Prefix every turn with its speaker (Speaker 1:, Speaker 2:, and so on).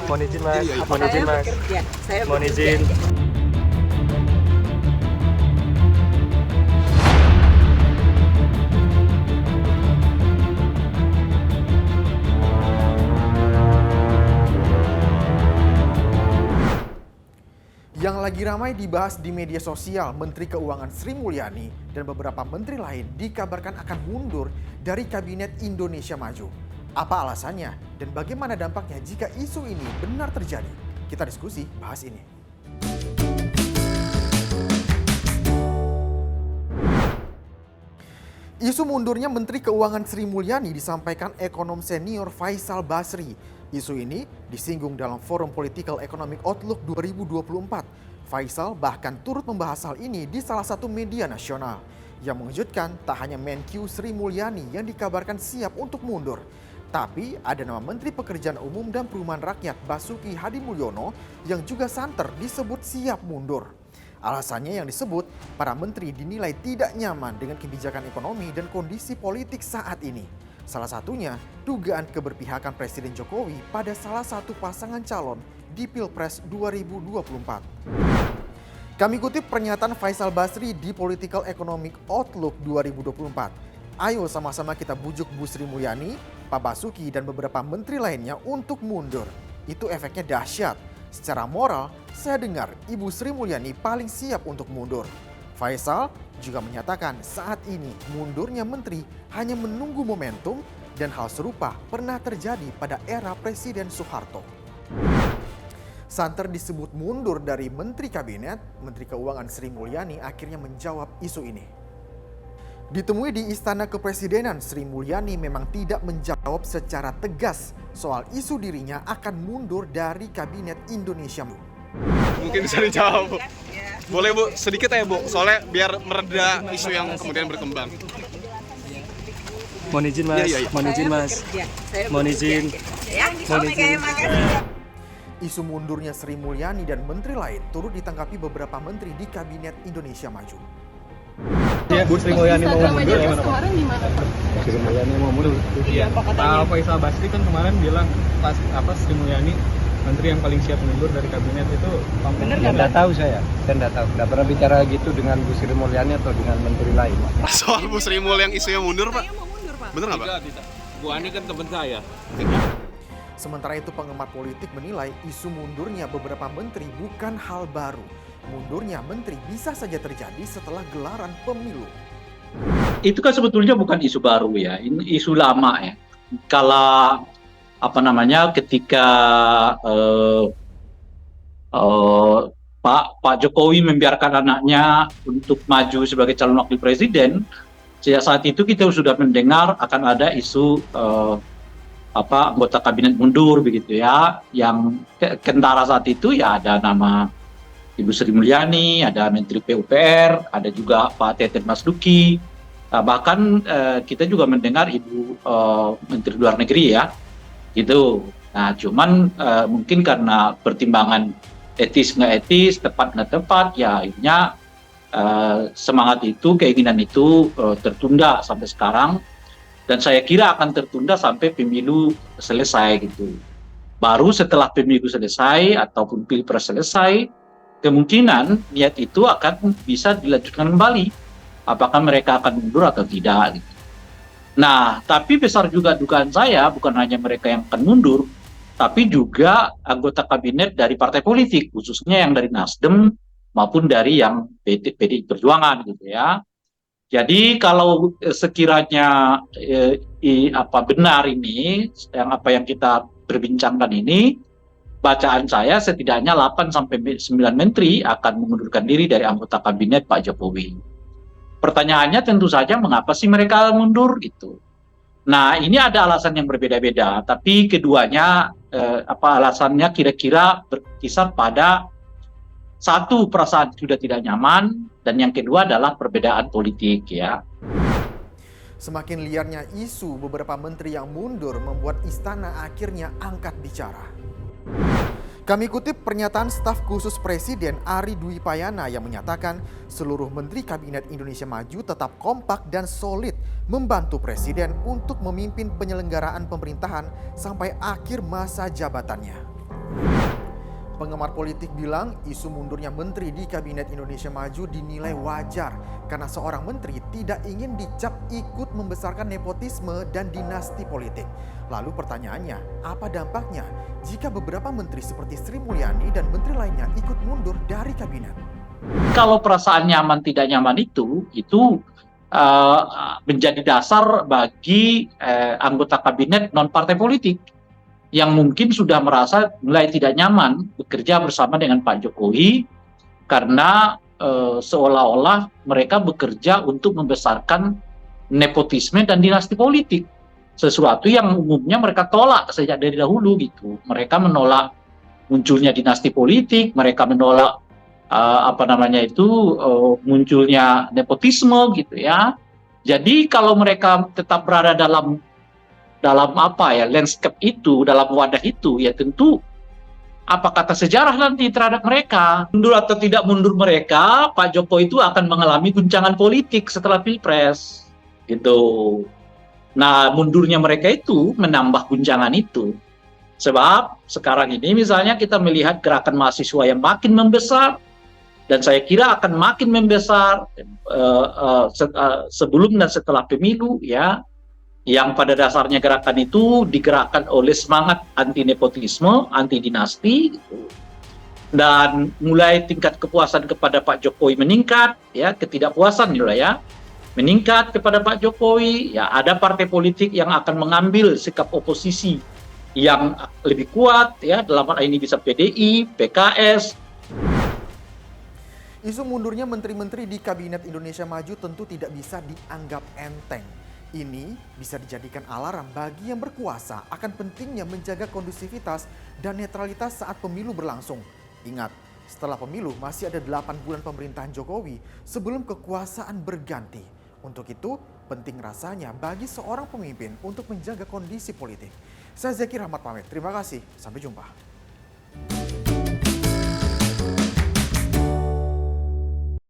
Speaker 1: Mohon izin mas,
Speaker 2: Iya, iya.
Speaker 1: mohon izin mas,
Speaker 3: Saya
Speaker 1: mohon
Speaker 3: bekerja.
Speaker 1: izin.
Speaker 4: Yang lagi ramai dibahas di media sosial, Menteri Keuangan Sri Mulyani dan beberapa menteri lain dikabarkan akan mundur dari Kabinet Indonesia Maju. Apa alasannya dan bagaimana dampaknya jika isu ini benar terjadi? Kita diskusi bahas ini. Isu mundurnya Menteri Keuangan Sri Mulyani disampaikan ekonom senior Faisal Basri. Isu ini disinggung dalam Forum Political Economic Outlook 2024. Faisal bahkan turut membahas hal ini di salah satu media nasional. Yang mengejutkan, tak hanya Menkyu Sri Mulyani yang dikabarkan siap untuk mundur. Tapi ada nama Menteri Pekerjaan Umum dan Perumahan Rakyat Basuki Hadimulyono yang juga santer disebut siap mundur. Alasannya yang disebut, para menteri dinilai tidak nyaman dengan kebijakan ekonomi dan kondisi politik saat ini. Salah satunya, dugaan keberpihakan Presiden Jokowi pada salah satu pasangan calon di Pilpres 2024. Kami kutip pernyataan Faisal Basri di Political Economic Outlook 2024. Ayo sama-sama kita bujuk Bu Sri Mulyani, Pak Basuki dan beberapa menteri lainnya untuk mundur. Itu efeknya dahsyat. Secara moral, saya dengar Ibu Sri Mulyani paling siap untuk mundur. Faisal juga menyatakan saat ini mundurnya menteri hanya menunggu momentum dan hal serupa pernah terjadi pada era Presiden Soeharto. Santer disebut mundur dari Menteri Kabinet, Menteri Keuangan Sri Mulyani akhirnya menjawab isu ini. Ditemui di Istana Kepresidenan, Sri Mulyani memang tidak menjawab secara tegas soal isu dirinya akan mundur dari Kabinet Indonesia Maju.
Speaker 2: Mungkin bisa dijawab, Bu. Boleh, Bu, sedikit ya, Bu. Soalnya biar mereda isu yang kemudian berkembang.
Speaker 1: Mohon izin mas,
Speaker 2: Iya, iya.
Speaker 1: mohon izin mas, mohon izin. Mohon izin.
Speaker 4: Isu mundurnya Sri Mulyani dan menteri lain turut ditanggapi beberapa menteri di Kabinet Indonesia Maju.
Speaker 5: Ya, Bu Sri Mulyani mau mundur gimana Pak?
Speaker 3: Kemarin gimana Pak?
Speaker 5: Sri Mulyani mau mundur. Iya. Pak Faisal Basri kan kemarin bilang pas Sri Mulyani menteri yang paling siap mundur dari kabinet itu
Speaker 3: Bener
Speaker 6: Ya, nggak tahu saya nggak tahu. Nggak pernah bicara gitu dengan Bu Sri Mulyani atau dengan menteri lain.
Speaker 2: Soal Bu Sri Mulyani yang isunya mundur, Pak.
Speaker 3: Saya mau mundur Pak.
Speaker 2: Bener nggak, Pak?
Speaker 7: Tidak. Bu Ani kan teman saya.
Speaker 4: Sementara itu pengamat politik menilai isu mundurnya beberapa menteri bukan hal baru. Mundurnya menteri bisa saja terjadi setelah gelaran pemilu.
Speaker 7: Itu kan sebetulnya bukan isu baru ya, ini isu lama ya. Kala ketika Pak Jokowi membiarkan anaknya untuk maju sebagai calon wakil presiden, sejak saat itu kita sudah mendengar akan ada isu anggota kabinet mundur begitu ya. Yang kentara saat itu ya ada nama Ibu Sri Mulyani, ada Menteri PUPR, ada juga Pak Teten Mas Duki, bahkan kita juga mendengar Ibu Menteri Luar Negeri ya, gitu. Nah, cuman mungkin karena pertimbangan etis nggak etis, tepat nggak tepat, ya akhirnya semangat itu, keinginan itu tertunda sampai sekarang, dan saya kira akan tertunda sampai pemilu selesai gitu. Baru setelah pemilu selesai ataupun pilpres selesai, kemungkinan niat itu akan bisa dilanjutkan kembali. Apakah mereka akan mundur atau tidak gitu. Nah, tapi besar juga dugaan saya bukan hanya mereka yang akan mundur, tapi juga anggota kabinet dari partai politik, khususnya yang dari Nasdem maupun dari yang PDI Perjuangan gitu ya. Jadi kalau sekiranya benar ini, apa yang kita perbincangkan ini, bacaan saya setidaknya 8-9 menteri akan mengundurkan diri dari anggota kabinet Pak Jokowi. Pertanyaannya tentu saja mengapa sih mereka mundur gitu. Nah, ini ada alasan yang berbeda-beda, tapi keduanya alasannya kira-kira berkisar pada satu, perasaan sudah tidak nyaman, dan yang kedua adalah perbedaan politik ya.
Speaker 4: Semakin liarnya isu beberapa menteri yang mundur membuat istana akhirnya angkat bicara. Kami kutip pernyataan staf khusus Presiden Ari Dwi Payana yang menyatakan seluruh menteri Kabinet Indonesia Maju tetap kompak dan solid membantu Presiden untuk memimpin penyelenggaraan pemerintahan sampai akhir masa jabatannya. Penggemar politik bilang isu mundurnya menteri di Kabinet Indonesia Maju dinilai wajar karena seorang menteri tidak ingin dicap ikut membesarkan nepotisme dan dinasti politik. Lalu pertanyaannya, apa dampaknya jika beberapa menteri seperti Sri Mulyani dan menteri lainnya ikut mundur dari kabinet?
Speaker 7: Kalau perasaan nyaman tidak nyaman itu menjadi dasar bagi anggota kabinet non partai politik yang mungkin sudah merasa mulai tidak nyaman bekerja bersama dengan Pak Jokowi karena seolah-olah mereka bekerja untuk membesarkan nepotisme dan dinasti politik, sesuatu yang umumnya mereka tolak sejak dari dahulu gitu. Mereka menolak munculnya dinasti politik, mereka menolak munculnya nepotisme gitu ya. Jadi kalau mereka tetap berada dalam landscape itu, dalam wadah itu, ya tentu apa kata sejarah nanti terhadap mereka. Mundur atau tidak mundur mereka, Pak Jokowi itu akan mengalami guncangan politik setelah Pilpres. Gitu. Nah, mundurnya mereka itu menambah guncangan itu. Sebab sekarang ini misalnya kita melihat gerakan mahasiswa yang makin membesar, dan saya kira akan makin membesar sebelum dan setelah pemilu ya, yang pada dasarnya gerakan itu digerakkan oleh semangat anti nepotisme, anti dinasti gitu. Dan mulai tingkat kepuasan kepada Pak Jokowi meningkat ya, ketidakpuasan juga ya meningkat kepada Pak Jokowi ya, ada partai politik yang akan mengambil sikap oposisi yang lebih kuat ya, dalam hal ini bisa PDI, PKS.
Speaker 4: Isu mundurnya menteri-menteri di Kabinet Indonesia Maju tentu tidak bisa dianggap enteng. Ini bisa dijadikan alarm bagi yang berkuasa akan pentingnya menjaga kondusivitas dan netralitas saat pemilu berlangsung. Ingat, setelah pemilu masih ada 8 bulan pemerintahan Jokowi sebelum kekuasaan berganti. Untuk itu, penting rasanya bagi seorang pemimpin untuk menjaga kondisi politik. Saya Zaki Rahmat pamit, terima kasih, sampai jumpa.